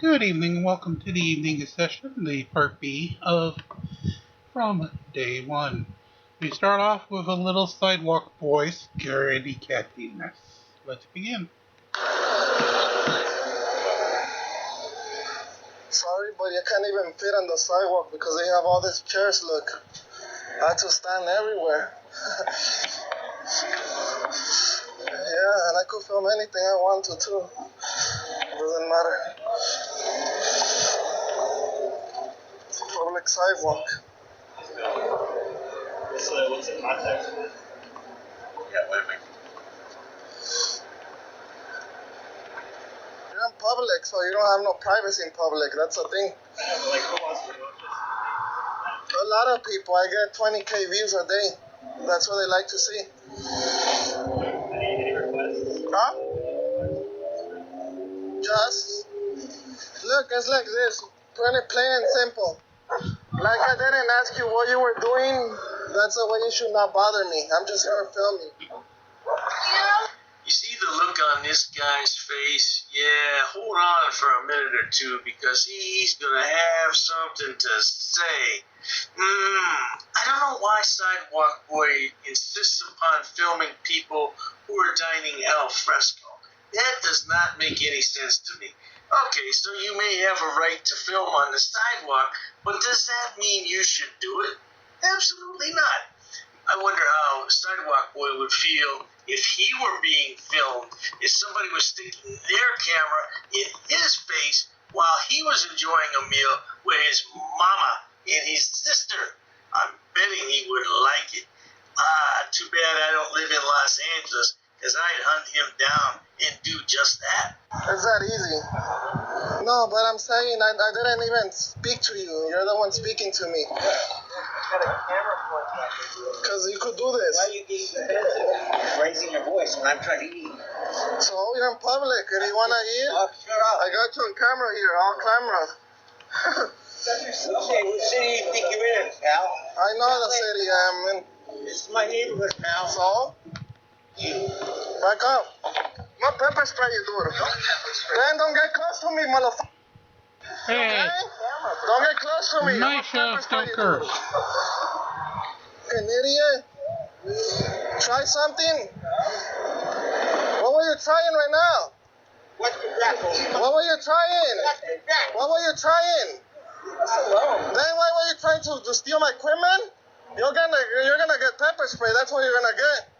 Good evening, welcome to the evening session, the part B of From Day One. We start off with a little sidewalk boy scaredy cattiness. Let's begin. Sorry, but you can't even fit on the sidewalk because they have all these chairs, look. I had to stand everywhere. Yeah, and I could film anything I want to, too. It doesn't matter. It's a public sidewalk. So what's the context for this? Yeah, wait a minute. You're in public, so you don't have no privacy in public. That's the thing. Like, who wants to know this? A lot of people. I get 20K views a day. That's what they like to see. Any requests? Huh? Just look, it's like this. Pretty plain and simple. Like I didn't ask you what you were doing. That's the way you should not bother me. I'm just here filming. You see the look on this guy's face? Yeah, hold on for a minute or two because he's gonna have something to say. I don't know why Sidewalk Boy insists upon filming people who are dining al fresco. That does not make any sense to me. Okay, so you may have a right to film on the sidewalk, but does that mean you should do it? Absolutely not. I wonder how Sidewalk Boy would feel if he were being filmed, if somebody was sticking their camera in his face while he was enjoying a meal with his mama and his sister. I'm betting he would like it. Too bad I don't live in Los Angeles, because I'd hunt him down and do just that. It's that easy. No, but I'm saying I didn't even speak to you. You're the one speaking to me. Got a camera point back here. Because you could do this. Why are you getting defensive? Raising your voice when I'm trying to eat. So you're in public and you want to eat? Oh, shut up. I got you on camera here, all camera. What city you think you're in, pal? I know the city I'm in. This is my neighborhood, pal. So? Back up. What pepper spray you doing? Man, don't get close to me, motherfucker. Hey, Okay? Don't get close to me. my What show, pepper spray don't you curse. doing? An idiot. Try something. What were you trying right now? What's the grackle? What were you trying? What's the grackle? What were you trying? Alone. Then why were you trying to steal my equipment? You're gonna get pepper spray. That's what you're gonna get.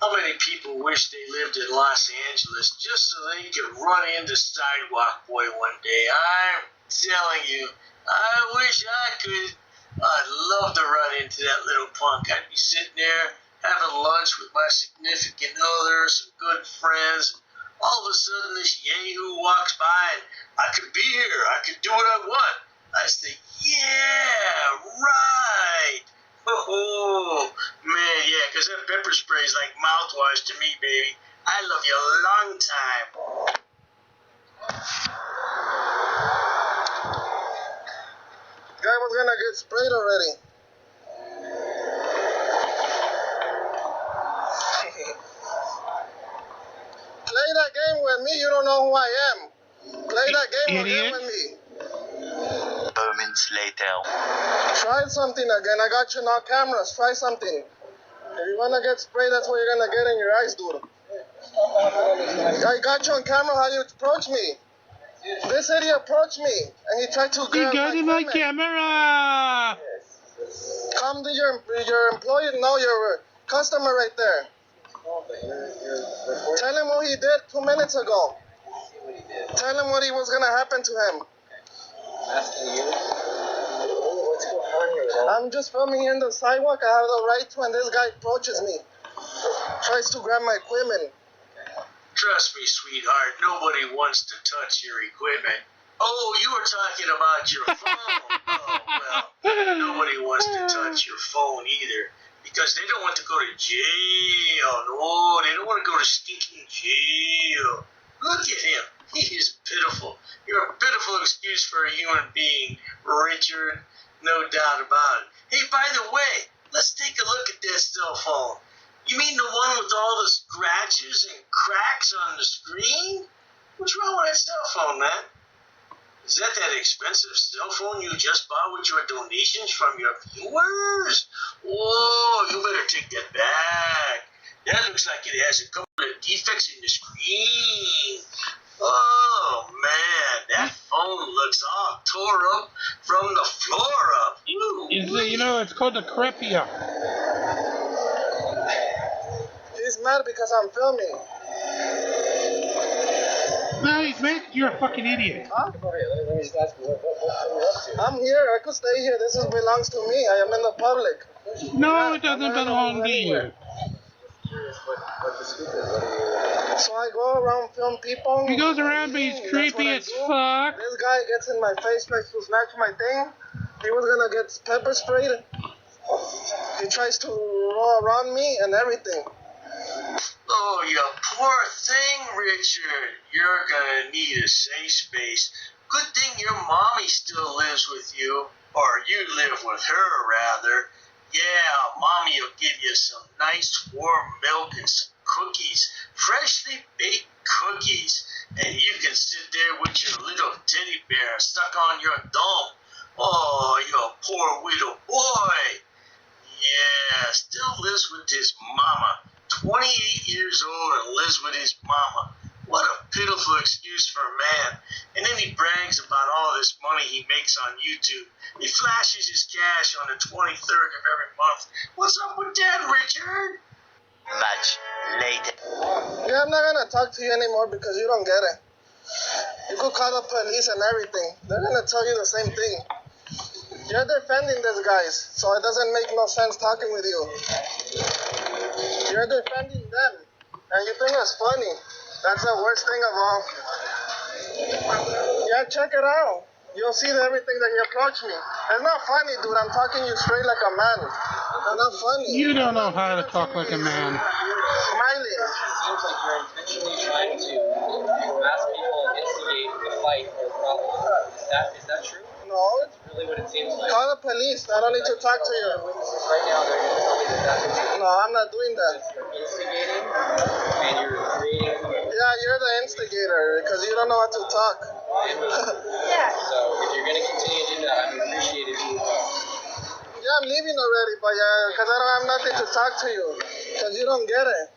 How many people wish they lived in Los Angeles just so they could run into Sidewalk Boy one day? I'm telling you, I wish I could. I'd love to run into that little punk. I'd be sitting there having lunch with my significant other, some good friends. All of a sudden, this yahoo walks by and I could be here. I could do what I want. I say, yeah, right. Oh, man, yeah, because that pepper spray is like mouthwash to me, baby. I love you a long time. Guy was gonna get sprayed already. Play that game with me. You don't know who I am. Play that game again with me. Moments later. Try something again. I got you on cameras. Try something. If you wanna get sprayed, that's what you're gonna get in your eyes, dude. I got you on camera how you approach me. This idiot approached me and he tried to You grab got in my my equipment. camera! Come to your employee, no, your customer right there. Tell him what he did 2 minutes ago. Tell him what was gonna happen to him. Asking you. What's going on here? I'm just filming in the sidewalk. I have the right to when this guy approaches me. Tries to grab my equipment. Trust me, sweetheart, nobody wants to touch your equipment. Oh, you were talking about your phone. Oh, well, nobody wants to touch your phone either because they don't want to go to jail. No, they don't want to go to stinking jail. Look at him. He is pitiful. You're a pitiful excuse for a human being, Richard. No doubt about it. Hey, by the way, let's take a look at this cell phone. You mean the one with all the scratches and cracks on the screen? What's wrong with that cell phone, man? Is that expensive cell phone you just bought with your donations from your viewers? Oh, you better take that back. That looks like it has a couple of defects in the screen. Oh, man, that phone looks all tore up from the floor up. It's called the crepia. He's mad because I'm filming. No, he's mad 'cause you're a fucking idiot. Huh? Let me just ask you, what are you up to? I'm here. I could stay here. This belongs to me. I am in the public. No, it doesn't belong to you. What the scoop is? So I go around film people. He goes around, but he's creepy as fuck. This guy gets in my face, tries to snatch my thing. He was gonna get pepper sprayed. He tries to roll around me and everything. Oh, you poor thing, Richard. You're gonna need a safe space. Good thing your mommy still lives with you. Or you live with her, rather. Yeah, mommy will give you some nice warm milk and some cookies. Freshly baked cookies. And you can sit there with your little teddy bear stuck on your thumb. Oh, you poor little boy. Yeah, still lives with his mama. 28 years old and lives with his mama. What a pitiful excuse for a man. And then he brags about all this money he makes on YouTube. He flashes his cash on the 23rd of every month. What's up with that, Richard? Much later. Yeah, I'm not gonna talk to you anymore because you don't get it. You could call the police and everything. They're gonna tell you the same thing. You're defending these guys, so it doesn't make no sense talking with you. You're defending them, and you think it's funny. That's the worst thing of all. Yeah, check it out. You'll see everything that you approach me. It's not funny, dude. I'm talking you straight like a man. It's not funny. You don't know how to talk like a man. Smiley. It seems like you're intentionally trying to ask people and instigate the fight or the problem. Is that true? No, it's Really what it seems like? call the police. I don't need to talk to you. Witnesses right now, they're going to tell me that that's what you're No, I'm not doing that. You're instigating and you're creating. Yeah, you're the instigator because you don't know how to talk. So if you're going to continue to do that, I would appreciate it if you Yeah, I'm leaving already, but because I don't have nothing to talk to you because you don't get it.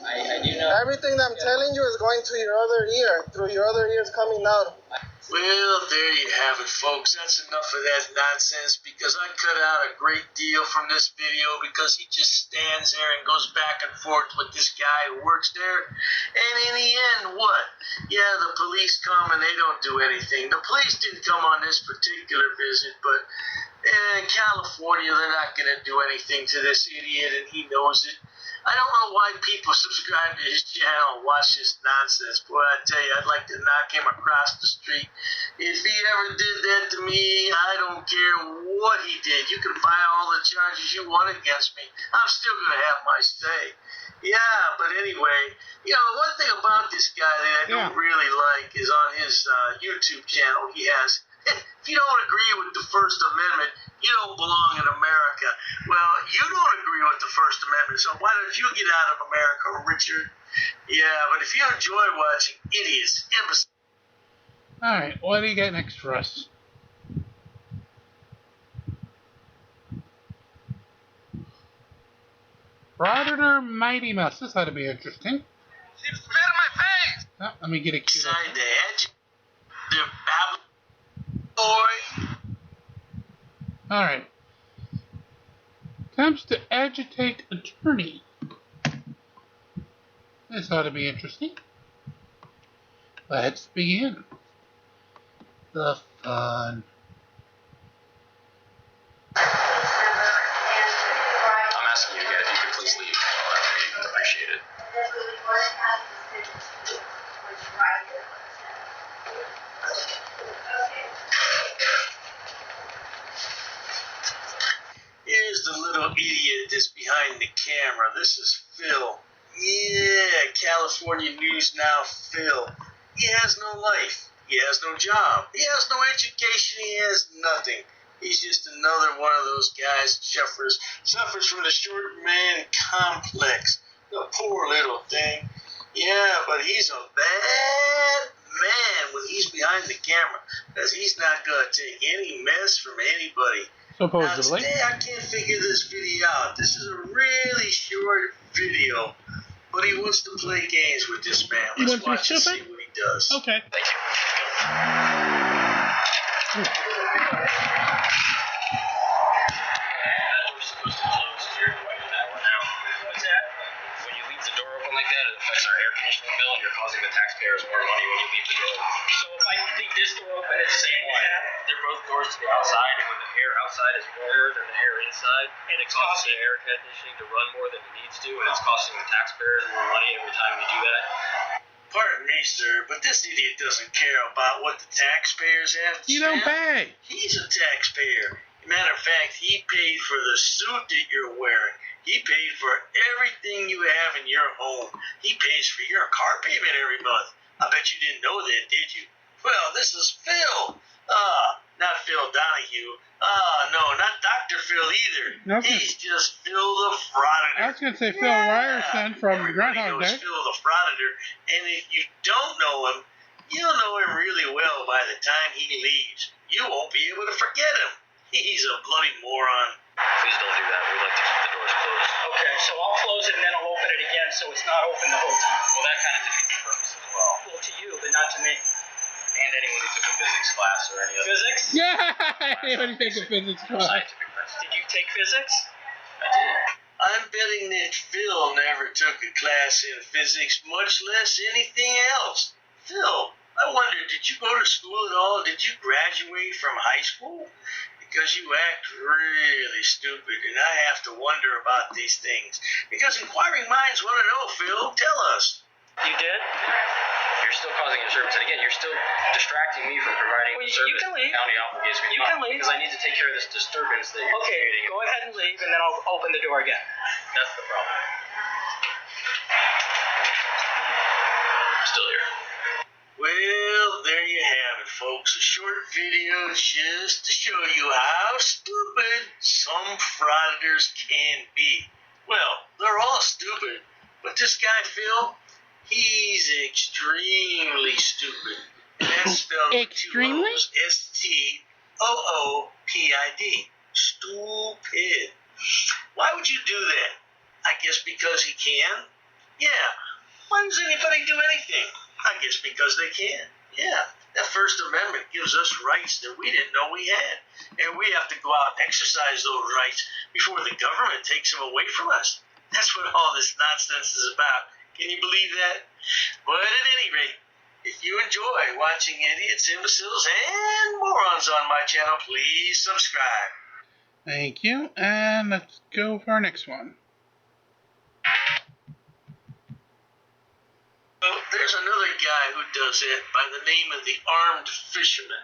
I do know. Everything that I'm telling you is going to your other ear, through your other ears coming out. Well, there you have it, folks. That's enough of that nonsense because I cut out a great deal from this video because he just stands there and goes back and forth with this guy who works there. And in the end, what? Yeah, the police come and they don't do anything. The police didn't come on this particular visit, but in California, they're not going to do anything to this idiot, and he knows it. I don't know why people subscribe to his channel and watch this nonsense. Boy, I tell you, I'd like to knock him across the street. If he ever did that to me, I don't care what he did. You can file all the charges you want against me. I'm still going to have my say. Yeah, but anyway, one thing about this guy that I don't really like is on his YouTube channel, he has, if you don't agree with the First Amendment, you don't belong in America. Well, you don't agree with the First Amendment, so why don't you get out of America, Richard? Yeah, but if you enjoy watching idiots, imbeciles. Alright, what do you got next for us? Auditor Mighty Mouse. This ought to be interesting. She spit in my face! Oh, let me get a cue. Inside the edge, they're babbling. Boy. Alright. Attempts to agitate attorney. This ought to be interesting. Let's begin. The fun. I'm asking you again if you could please leave. I'd appreciate it. Here's the little idiot that's behind the camera. This is Phil. Yeah, California News Now Phil. He has no life. He has no job. He has no education. He has nothing. He's just another one of those guys that suffers from the short man complex. The poor little thing. Yeah, but he's a bad man when he's behind behind the camera because he's not going to take any mess from anybody. Now, Supposedly. today I can't figure this video out. This is a really short video, but he wants to play games with this man. He Let's wants to be watch and see stupid? what he does. Okay. Thank you. We're supposed to close here. What's that? When you leave the door open like that, it affects our air conditioning bill, and you're causing the taxpayers more money when you leave the door open. So if I leave this door open, it's the same way. They're both doors to the outside, and when the air outside is warmer than the air inside, and it causes the air conditioning to run more than it needs to, and it's costing the taxpayers more money every time you do that. Pardon me, sir, but this idiot doesn't care about what the taxpayers have to You don't spend. pay. He's a taxpayer. Matter of fact, he paid for the suit that you're wearing. He paid for everything you have in your home. He pays for your car payment every month. I bet you didn't know that, did you? Well, this is Phil. Not Phil Donahue. No, not Dr. Phil either. Okay. He's just Phil the Frauditor. I was going to say Phil Ryerson from Everybody Groundhog knows Day. Phil the Frauditor, and if you don't know him, you'll know him really well by the time he leaves. You won't be able to forget him. He's a bloody moron. Please don't do that. We like to keep the doors closed. Okay, so I'll close it and then I'll open it again so it's not open the whole time. Well, that kind of defeats the purpose as well. Well, to you, but not to me. And anyone who took a physics class or any other Physics? Yeah! Anyone take a physics class. scientific class. Did you take physics? I did. I'm betting that Phil never took a class in physics, much less anything else. Phil, I wonder, did you go to school at all? Did you graduate from high school? Because you act really stupid, and I have to wonder about these things. Because inquiring minds want to know, Phil. Tell us. You did? You're still causing a disturbance. And again, you're still distracting me from providing Well, the you service can leave. the county obligates me You to. can leave. Because I need to take care of this disturbance that you're Okay, creating. go ahead and leave, and then I'll open the door again. That's the problem. I'm still here. Well, there you have it, folks. A short video just to show you how stupid some frauditors can be. Well, they're all stupid, but this guy, Phil, he's extremely stupid. And that's spelled with two Extremely? O's. STOOPID. Stupid. Why would you do that? I guess because he can? Yeah. Why does anybody do anything? I guess because they can. Yeah. That First Amendment gives us rights that we didn't know we had. And we have to go out and exercise those rights before the government takes them away from us. That's what all this nonsense is about. Can you believe that? But at any rate, if you enjoy watching idiots, imbeciles, and morons on my channel, please subscribe. Thank you. And let's go for our next one. Well, there's another guy who does it by the name of the Armed Fisherman.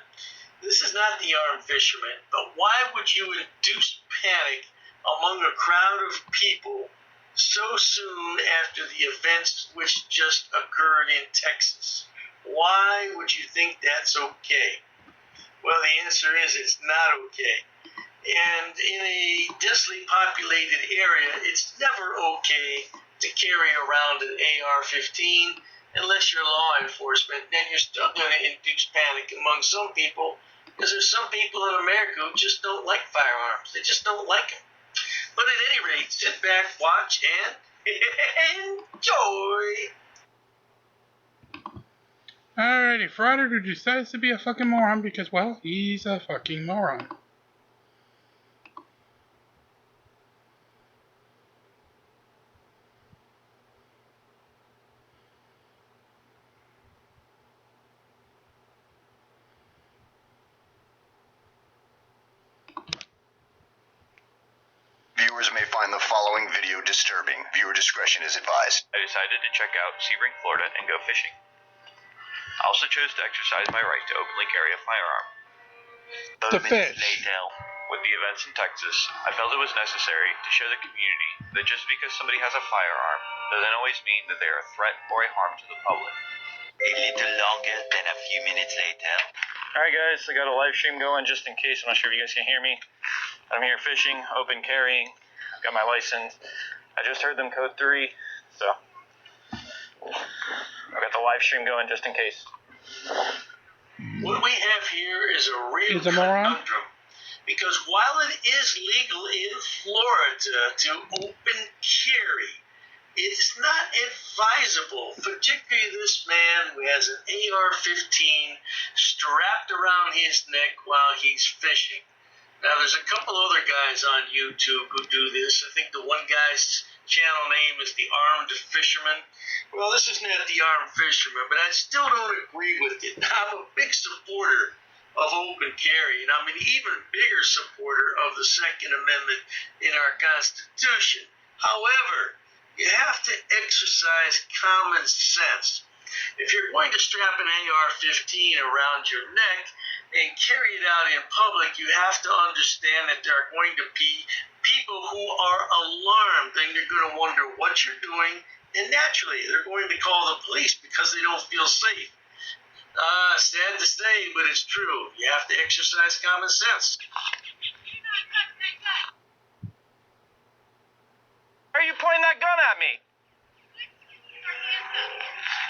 This is not the Armed Fisherman, but why would you induce panic among a crowd of people so soon after the events which just occurred in Texas? Why would you think that's okay? Well, the answer is it's not okay. And in a densely populated area, it's never okay to carry around an AR-15 unless you're law enforcement. Then you're still going to induce panic among some people because there's some people in America who just don't like firearms. They just don't like them. But at any rate, sit back, watch, and enjoy. Alrighty, Frauditor decides to be a fucking moron because, well, he's a fucking moron. Viewers may find the following video disturbing. Viewer discretion is advised. I decided to check out Sebring, Florida, and go fishing. I also chose to exercise my right to openly carry a firearm. To fish. Later, with the events in Texas, I felt it was necessary to show the community that just because somebody has a firearm doesn't always mean that they are a threat or a harm to the public. A little longer than a few minutes later. Alright guys, I got a live stream going just in case. I'm not sure if you guys can hear me. I'm here fishing, open carrying, got my license. I just heard them code 3, so I got the live stream going just in case. What we have here is a real He's a moron. conundrum. Because while it is legal in Florida to open carry, it's not advisable, particularly this man who has an AR-15 strapped around his neck while he's fishing. Now, there's a couple other guys on YouTube who do this. I think the one guy's channel name is The Armed Fisherman. Well, this is not The Armed Fisherman, but I still don't agree with it. I'm a big supporter of open carry, and I'm an even bigger supporter of the Second Amendment in our Constitution. However, you have to exercise common sense. If you're going to strap an AR-15 around your neck and carry it out in public, you have to understand that there are going to be people who are alarmed, and you're going to wonder what you're doing, and naturally they're going to call the police because they don't feel safe. Sad to say, but it's true. You have to exercise common sense. Why are you pointing that gun at me?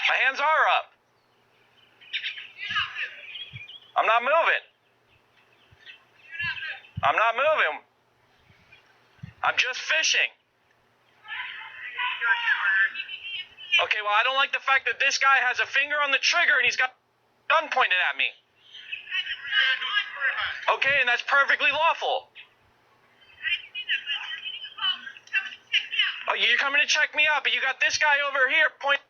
My hands are up. I'm not moving. I'm not moving. I'm just fishing. Okay, well, I don't like the fact that this guy has a finger on the trigger and he's got a gun pointed at me. Okay, and that's perfectly lawful. Oh, you're coming to check me out, but you got this guy over here point.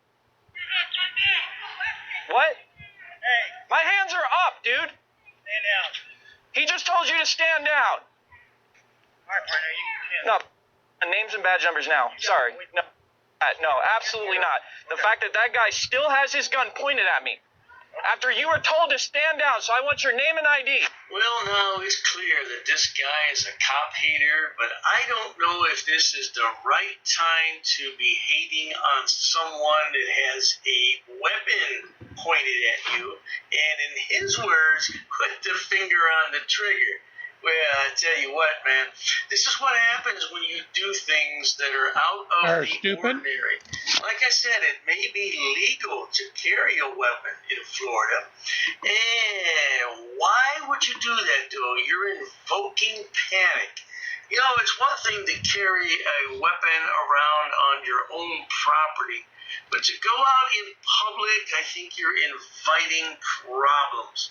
What? Hey, My hands are up, dude. stand down. He just told you to stand down. All right, partner, you can. No, names and badge numbers now. Sorry. No, absolutely not. The fact that that guy still has his gun pointed at me after you were told to stand down, so I want your name and ID. Well, now it's clear that this guy is a cop hater, but I don't know if this is the right time to be hating on someone that has a weapon pointed at you, and in his words, put the finger on the trigger. Well, I tell you what, man, this is what happens when you do things that are out of the ordinary. Like I said, it may be legal to carry a weapon in Florida. And why would you do that, though? You're invoking panic. You know, it's one thing to carry a weapon around on your own property, but to go out in public, I think you're inviting problems.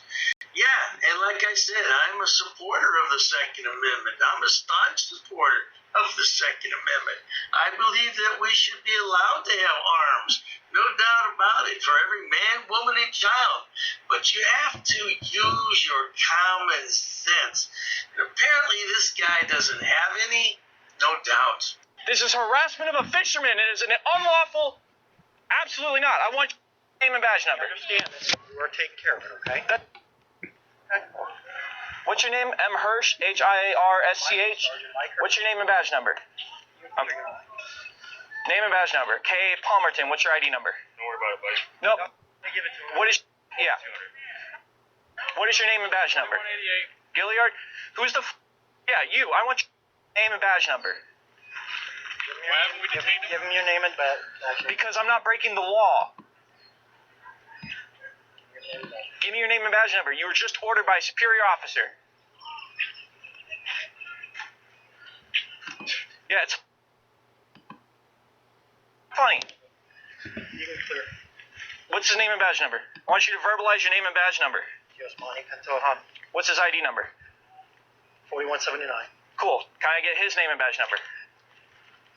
Yeah, and like I said, I'm a supporter of the Second Amendment. I'm a staunch supporter of the Second Amendment. I believe that we should be allowed to have arms, no doubt about it, for every man, woman, and child. But you have to use your common sense. And apparently this guy doesn't have any, no doubt. This is harassment of a fisherman. It is an unlawful. Absolutely not. I want your name and badge number. I understand this. You are taking care of it, okay? What's your name? M. Hirsch, H-I-A-R-S-C-H. What's your name and badge number? Name and badge number. K. Palmerton. What's your ID number? Don't worry about it, buddy. Nope. I give it to him. What is? Yeah. What is your name and badge number? 188. Gilliard. Who's the? Yeah, you. I want your name and badge number. Why haven't we detained him? Give him your name and badge number. Because I'm not breaking the law. Give me your name and badge number. You were just ordered by a superior officer. Yeah, it's funny. You can clear. What's his name and badge number? I want you to verbalize your name and badge number. Yes, Monty Pantoja. What's his ID number? 4179. Cool. Can I get his name and badge number?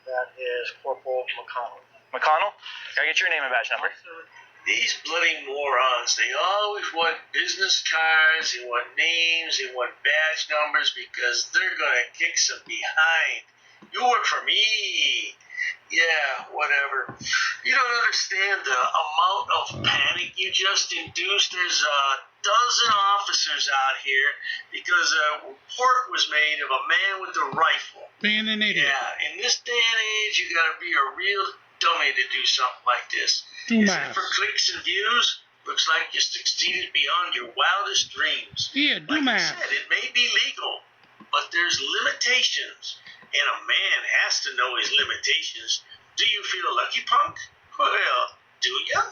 That is Corporal McConnell. McConnell? Can I get your name and badge number? These bloody morons, they always want business cards, they want names, they want badge numbers because they're going to kick some behind. You work for me. Yeah, whatever. You don't understand the amount of panic you just induced. There's a dozen officers out here because a report was made of a man with a rifle. Being an idiot. Yeah, in this day and age, you got to be a real dummy to do something like this. Do Is math. it for clicks and views? Looks like you succeeded beyond your wildest dreams. Yeah, do Like I math. said, it may be legal, but there's limitations, and a man has to know his limitations. Do you feel lucky, punk? Well, do ya?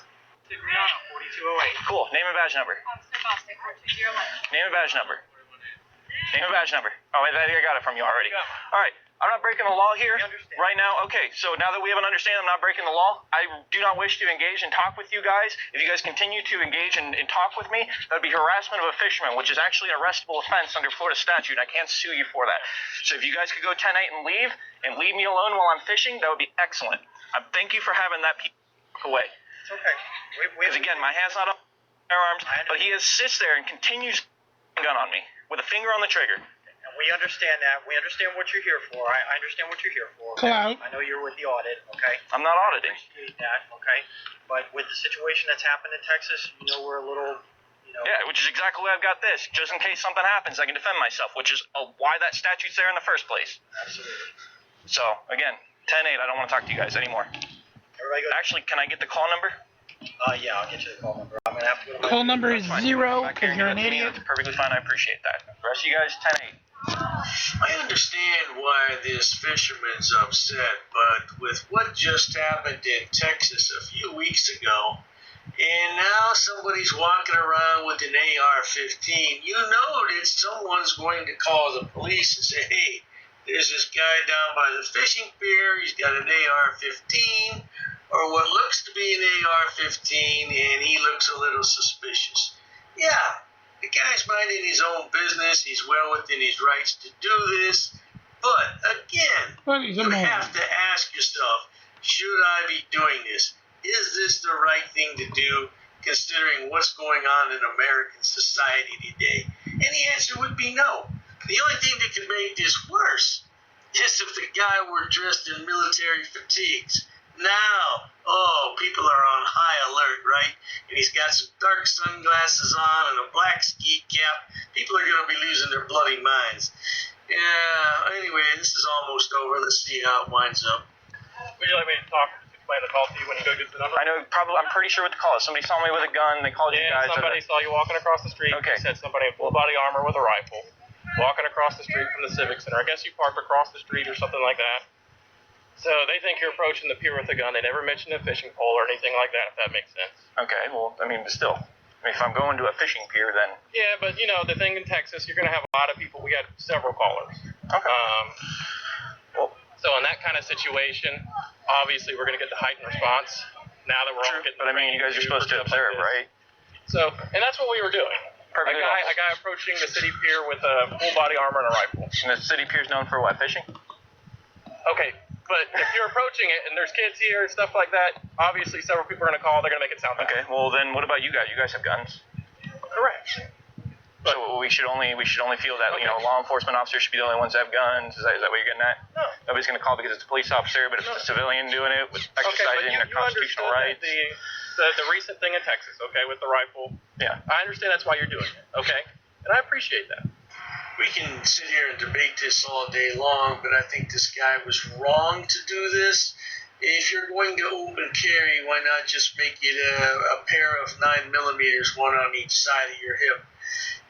4208. Cool. Name and badge number. Name and badge number. Name and badge number. Oh, wait, I got it from you already. All right. I'm not breaking the law here right now. Okay, so now that we have an understanding I'm not breaking the law, I do not wish to engage and talk with you guys. If you guys continue to engage and talk with me, that would be harassment of a fisherman, which is actually an arrestable offense under Florida statute. I can't sue you for that. So if you guys could go 10-8 and leave me alone while I'm fishing, that would be excellent. Thank you for having that away. It's okay. Because again, my hand's not on firearms, but he sits there and continues gun on me with a finger on the trigger. And we understand that. We understand what you're here for. I understand what you're here for. Okay? Cloud. I know you're with the audit, okay? I'm not auditing. I appreciate that, okay? But with the situation that's happened in Texas, you know we're a little, you know. Yeah, which is exactly why I've got this. Just in case something happens, I can defend myself, which is why that statute's there in the first place. Absolutely. So, again, 10-8, I don't want to talk to you guys anymore. Everybody go. Actually, can I get the call number? Yeah, I'll get you the call number. I'm going to have to go to my... Call number is Fine. 0 Back because here and you're give an that to me, idiot. That's perfectly fine. I appreciate that. The rest of you guys, 10-8. I understand why this fisherman's upset, but with what just happened in Texas a few weeks ago, and now somebody's walking around with an AR-15, you know that someone's going to call the police and say, hey, there's this guy down by the fishing pier, he's got an AR-15, or what looks to be an AR-15, and he looks a little suspicious. Yeah. The guy's minding his own business. He's well within his rights to do this. But, again, you have to ask yourself, should I be doing this? Is this the right thing to do, considering what's going on in American society today? And the answer would be no. The only thing that could make this worse is if the guy were dressed in military fatigues. Now, people are on high alert, right? And he's got some dark sunglasses on and a black ski cap. People are going to be losing their bloody minds. Yeah, anyway, this is almost over. Let's see how it winds up. Would you like me to explain the call to you when you go get the number? I know, I'm pretty sure what the call is. Somebody saw me with a gun. They called you guys. Somebody saw you walking across the street. Okay. Said somebody in full body armor with a rifle walking across the street from the Civic Center. I guess you parked across the street or something like that. So they think you're approaching the pier with a gun. They never mentioned a fishing pole or anything like that, if that makes sense. Okay, well, I mean, but still. I mean, if I'm going to a fishing pier, then... Yeah, but, you know, the thing in Texas, you're going to have a lot of people. We got several callers. Okay. So in that kind of situation, obviously we're going to get the heightened response now that we're all getting... But, I mean, you guys are supposed to observe, right? So, and that's what we were doing. Perfectly A guy approaching the city pier with a full body armor and a rifle. And the city pier's known for what, fishing? Okay, but if you're approaching it and there's kids here and stuff like that, obviously several people are going to call. They're going to make it sound bad. Okay, well then, what about you guys? You guys have guns. Correct. So we should only feel that law enforcement officers should be the only ones that have guns. Is that what you're getting at? No. Nobody's going to call because it's a police officer, but if it's a civilian doing it with exercising their constitutional rights. The recent thing in Texas, okay, with the rifle. Yeah. I understand that's why you're doing it, okay, and I appreciate that. We can sit here and debate this all day long, but I think this guy was wrong to do this. If you're going to open carry, why not just make it a pair of 9mm, one on each side of your hip?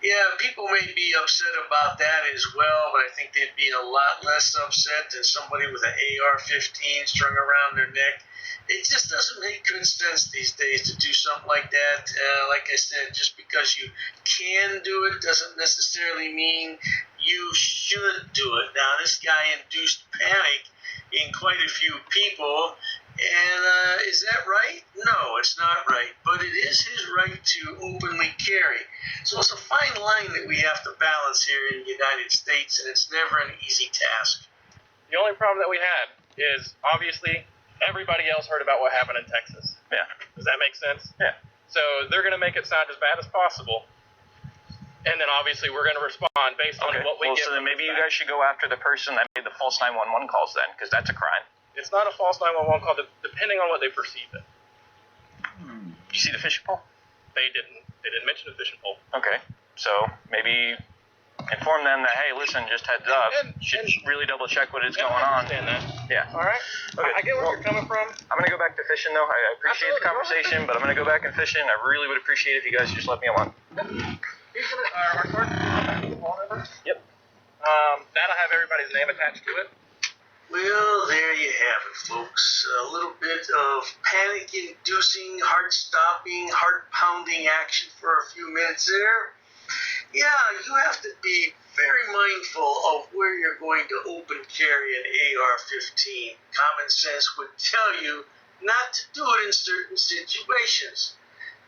Yeah, people may be upset about that as well, but I think they'd be a lot less upset than somebody with an AR-15 strung around their neck. It just doesn't make good sense these days to do something like that. Like I said, just because you can do it doesn't necessarily mean you should do it. Now, this guy induced panic in quite a few people, and is that right? No, it's not right, but it is his right to openly carry. So it's a fine line that we have to balance here in the United States, and it's never an easy task. The only problem that we had is, obviously, everybody else heard about what happened in Texas. Yeah. Does that make sense? Yeah. So they're going to make it sound as bad as possible, and then obviously we're going to respond based on what we get. So then maybe you guys should go after the person that made the false 911 calls then, because that's a crime. It's not a false 911 call, depending on what they perceive it. Did you see the fishing pole? They didn't mention the fishing pole. Okay. So maybe inform them that, hey, listen, just heads up. Should really double check what is going on. I understand that. Yeah. All right. Okay. I get where you're coming from. I'm going to go back to fishing, though. I appreciate the conversation, but I'm going to go back and fishing. I really would appreciate it if you guys just let me alone. Our card, the phone number? Yep. That'll have everybody's name attached to it. Well, there you have it, folks. A little bit of panic-inducing, heart-stopping, heart-pounding action for a few minutes there. Yeah, you have to be very mindful of where you're going to open carry an AR-15. Common sense would tell you not to do it in certain situations.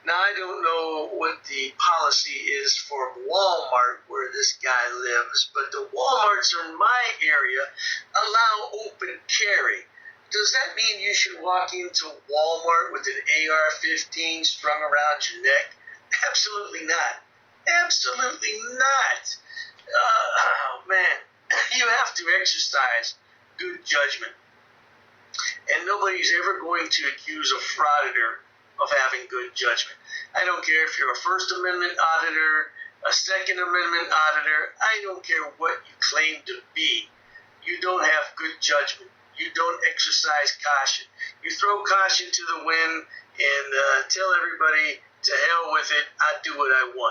Now, I don't know what the policy is for Walmart where this guy lives, but the Walmarts in my area allow open carry. Does that mean you should walk into Walmart with an AR-15 strung around your neck? Absolutely not. Absolutely not. Oh, man. You have to exercise good judgment. And nobody's ever going to accuse a frauditor of having good judgment. I don't care if you're a First Amendment auditor, a Second Amendment auditor. I don't care what you claim to be. You don't have good judgment. You don't exercise caution. You throw caution to the wind and tell everybody to hell with it. I do what I want.